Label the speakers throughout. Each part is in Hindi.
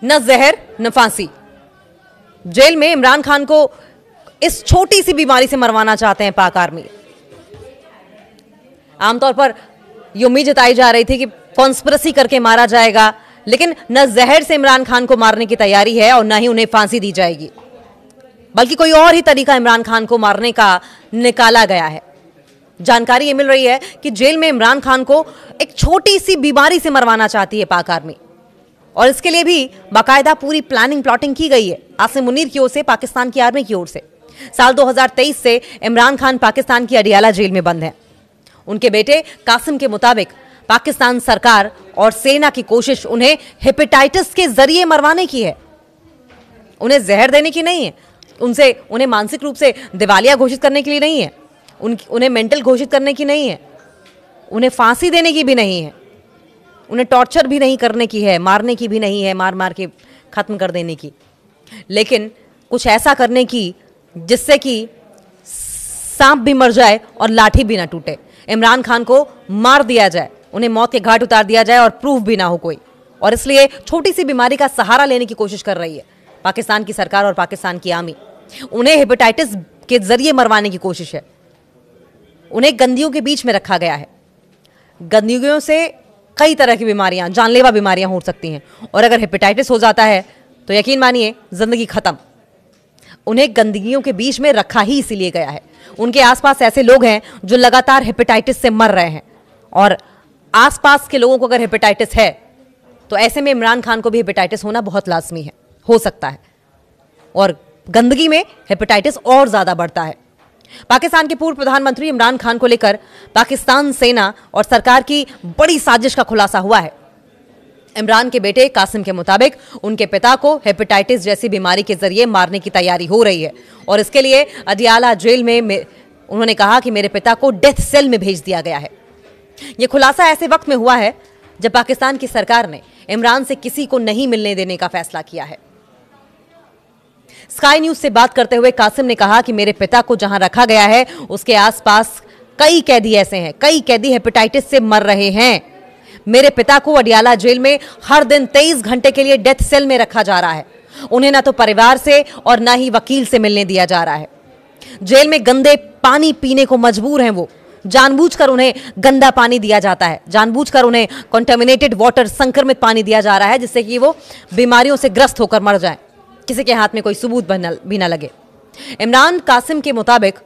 Speaker 1: न जहर न फांसी। जेल में इमरान खान को इस छोटी सी बीमारी से मरवाना चाहते हैं पाक आर्मी। आमतौर पर यह उम्मीद जताई जा रही थी कि कॉन्स्पिरेसी करके मारा जाएगा, लेकिन न जहर से इमरान खान को मारने की तैयारी है और न ही उन्हें फांसी दी जाएगी, बल्कि कोई और ही तरीका इमरान खान को मारने का निकाला गया है। जानकारी ये मिल रही है कि जेल में इमरान खान को एक छोटी सी बीमारी से मरवाना चाहती है पाक आर्मी, और इसके लिए भी बाकायदा पूरी प्लानिंग प्लॉटिंग की गई है आसिम मुनीर की ओर से, पाकिस्तान की आर्मी की ओर से। साल 2023 से इमरान खान पाकिस्तान की अडियाला जेल में बंद हैं। उनके बेटे कासिम के मुताबिक पाकिस्तान सरकार और सेना की कोशिश उन्हें हेपेटाइटिस के जरिए मरवाने की है। उन्हें जहर देने की नहीं है, उन्हें मानसिक रूप से दिवालिया घोषित करने के लिए नहीं है, उन्हें मेंटल घोषित करने की नहीं है, उन्हें फांसी देने की भी नहीं है, उन्हें टॉर्चर भी नहीं करने की है, मारने की भी नहीं है, मार मार के खत्म कर देने की, लेकिन कुछ ऐसा करने की जिससे कि सांप भी मर जाए और लाठी भी ना टूटे। इमरान खान को मार दिया जाए, उन्हें मौत के घाट उतार दिया जाए और प्रूफ भी ना हो कोई। और इसलिए छोटी सी बीमारी का सहारा लेने की कोशिश कर रही है पाकिस्तान की सरकार और पाकिस्तान की आर्मी। उन्हें हेपेटाइटिस के जरिए मरवाने की कोशिश है। उन्हें गंदगियों के बीच में रखा गया है। गंदगियों से कई तरह की बीमारियां, जानलेवा बीमारियां हो सकती हैं, और अगर हेपेटाइटिस हो जाता है तो यकीन मानिए जिंदगी खत्म। उन्हें गंदगियों के बीच में रखा ही इसीलिए गया है। उनके आसपास ऐसे लोग हैं जो लगातार हेपेटाइटिस से मर रहे हैं, और आसपास के लोगों को अगर हेपेटाइटिस है तो ऐसे में इमरान खान को भी हेपेटाइटिस होना बहुत लाजमी है, हो सकता है, और गंदगी में हेपेटाइटिस और ज्यादा बढ़ता है। पाकिस्तान के पूर्व प्रधानमंत्री इमरान खान को लेकर पाकिस्तान सेना और सरकार की बड़ी साजिश का खुलासा हुआ है। इमरान के बेटे कासिम के मुताबिक उनके पिता को हेपेटाइटिस जैसी बीमारी के जरिए मारने की तैयारी हो रही है, और इसके लिए अडियाला जेल में उन्होंने कहा कि मेरे पिता को डेथ सेल में भेज दिया गया है। यह खुलासा ऐसे वक्त में हुआ है जब पाकिस्तान की सरकार ने इमरान से किसी को नहीं मिलने देने का फैसला किया है। स्काई न्यूज से बात करते हुए कासिम ने कहा कि मेरे पिता को जहां रखा गया है उसके आसपास कई कैदी ऐसे हैं, कई कैदी हेपेटाइटिस से मर रहे हैं। मेरे पिता को अडियाला जेल में हर दिन 23 घंटे के लिए डेथ सेल में रखा जा रहा है। उन्हें ना तो परिवार से और ना ही वकील से मिलने दिया जा रहा है। जेल में गंदे पानी पीने को मजबूर हैं वो। जानबूझकर उन्हें गंदा पानी दिया जाता है, जानबूझकर उन्हें कॉन्टेमिनेटेड वाटर, संक्रमित पानी दिया जा रहा है, जिससे कि वो बीमारियों से ग्रस्त होकर मर जाएं, किसी के हाथ में कोई सबूत भी ना लगे। इमरान कासिम के मुताबिक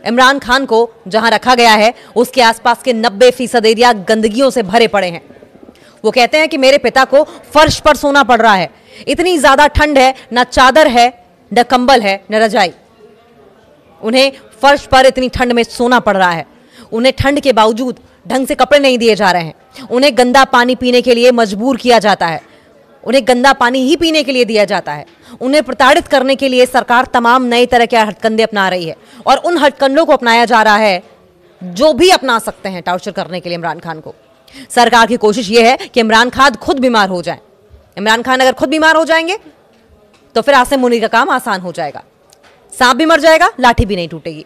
Speaker 1: इमरान खान को जहां रखा गया है उसके आसपास के 90% एरिया गंदगियों से भरे पड़े हैं। वो कहते हैं कि मेरे पिता को फर्श पर सोना पड़ रहा है। इतनी ज्यादा ठंड है, ना चादर है, न कंबल है, न रजाई। उन्हें फर्श पर इतनी ठंड में सोना पड़ रहा है। उन्हें ठंड के बावजूद ढंग से कपड़े नहीं दिए जा रहे हैं। उन्हें गंदा पानी पीने के लिए मजबूर किया जाता है। उन्हें गंदा पानी ही पीने के लिए दिया जाता है। उन्हें प्रताड़ित करने के लिए सरकार तमाम नए तरह के हथकंडे अपना रही है, और उन हथकंडों को अपनाया जा रहा है जो भी अपना सकते हैं टॉर्चर करने के लिए इमरान खान को। सरकार की कोशिश यह है कि इमरान खान खुद बीमार हो जाए। इमरान खान अगर खुद बीमार हो जाएंगे तो फिर आसिम मुनीर का काम आसान हो जाएगा। सांप भी मर जाएगा, लाठी भी नहीं टूटेगी।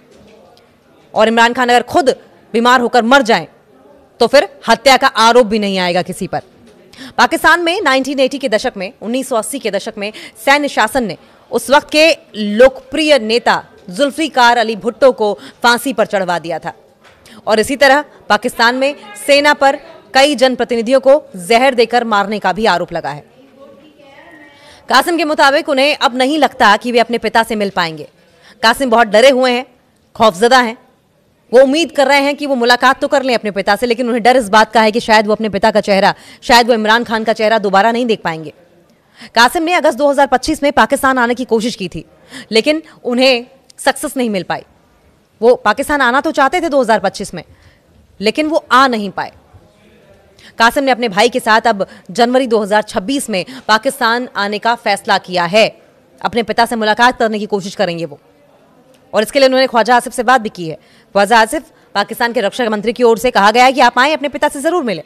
Speaker 1: और इमरान खान अगर खुद बीमार होकर मर जाएं तो फिर हत्या का आरोप भी नहीं आएगा किसी पर। पाकिस्तान में 1980 के दशक में, 1980 के दशक में सैन्य शासन ने उस वक्त के लोकप्रिय नेता जुल्फिकार अली भुट्टो को फांसी पर चढ़वा दिया था, और इसी तरह पाकिस्तान में सेना पर कई जनप्रतिनिधियों को जहर देकर मारने का भी आरोप लगा है। कासिम के मुताबिक उन्हें अब नहीं लगता कि वे अपने पिता से मिल पाएंगे। कासिम बहुत डरे हुए हैं, खौफजदा हैं। वो उम्मीद कर रहे हैं कि वो मुलाकात तो कर लें अपने पिता से, लेकिन उन्हें डर इस बात का है कि शायद वो अपने पिता का चेहरा, शायद वो इमरान खान का चेहरा दोबारा नहीं देख पाएंगे। कासिम ने अगस्त 2025 में पाकिस्तान आने की कोशिश की थी, लेकिन उन्हें सक्सेस नहीं मिल पाई। वो पाकिस्तान आना तो चाहते थे 2025 में, लेकिन वो आ नहीं पाए। कासिम ने अपने भाई के साथ अब जनवरी 2026 में पाकिस्तान आने का फैसला किया है। अपने पिता से मुलाकात करने की कोशिश करेंगे वो, और इसके लिए उन्होंने ख्वाजा आसिफ से बात भी की है। ख्वाजा आसिफ, पाकिस्तान के रक्षा मंत्री की ओर से कहा गया है कि आप आए, अपने पिता से जरूर मिलें।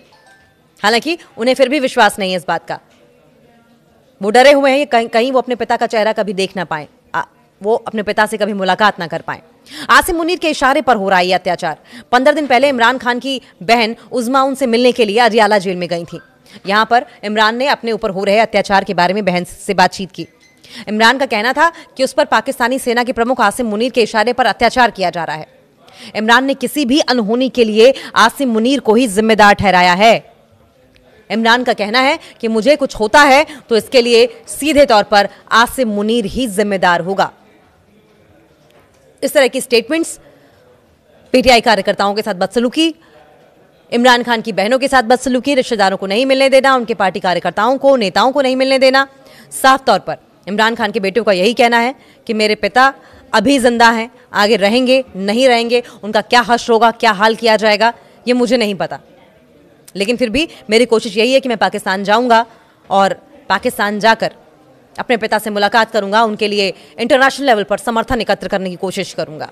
Speaker 1: हालांकि उन्हें फिर भी विश्वास नहीं है इस बात का। वो डरे हुए हैं कि कहीं वो अपने पिता का चेहरा कभी देख ना पाए, वो अपने पिता से कभी मुलाकात ना कर पाए। आसिम मुनीर के इशारे पर हो रहा है ये अत्याचार। 15 दिन पहले इमरान खान की बहन उज़मा उनसे मिलने के लिए अडियाला जेल में गई थी। यहां पर इमरान ने अपने ऊपर हो रहे अत्याचार के बारे में बहन से बातचीत की। इमरान का कहना था कि उस पर पाकिस्तानी सेना के प्रमुख आसिम मुनीर के इशारे पर अत्याचार किया जा रहा है। इमरान ने किसी भी अनहोनी के लिए आसिम मुनीर को ही जिम्मेदार ठहराया है। इमरान का कहना है कि मुझे कुछ होता है तो इसके लिए सीधे तौर पर आसिम मुनीर ही जिम्मेदार होगा। इस तरह की स्टेटमेंट्स पीटीआई कार्यकर्ताओं के साथ बदसलूकी, इमरान खान की बहनों के साथ बदसलूकी, रिश्तेदारों को नहीं मिलने देना, उनके पार्टी कार्यकर्ताओं को, नेताओं को नहीं मिलने देना। साफ तौर पर इमरान खान के बेटों का यही कहना है कि मेरे पिता अभी जिंदा हैं, आगे रहेंगे नहीं रहेंगे, उनका क्या हश्र होगा, क्या हाल किया जाएगा, ये मुझे नहीं पता। लेकिन फिर भी मेरी कोशिश यही है कि मैं पाकिस्तान जाऊंगा और पाकिस्तान जाकर अपने पिता से मुलाकात करूंगा, उनके लिए इंटरनेशनल लेवल पर समर्थन एकत्र करने की कोशिश करूंगा।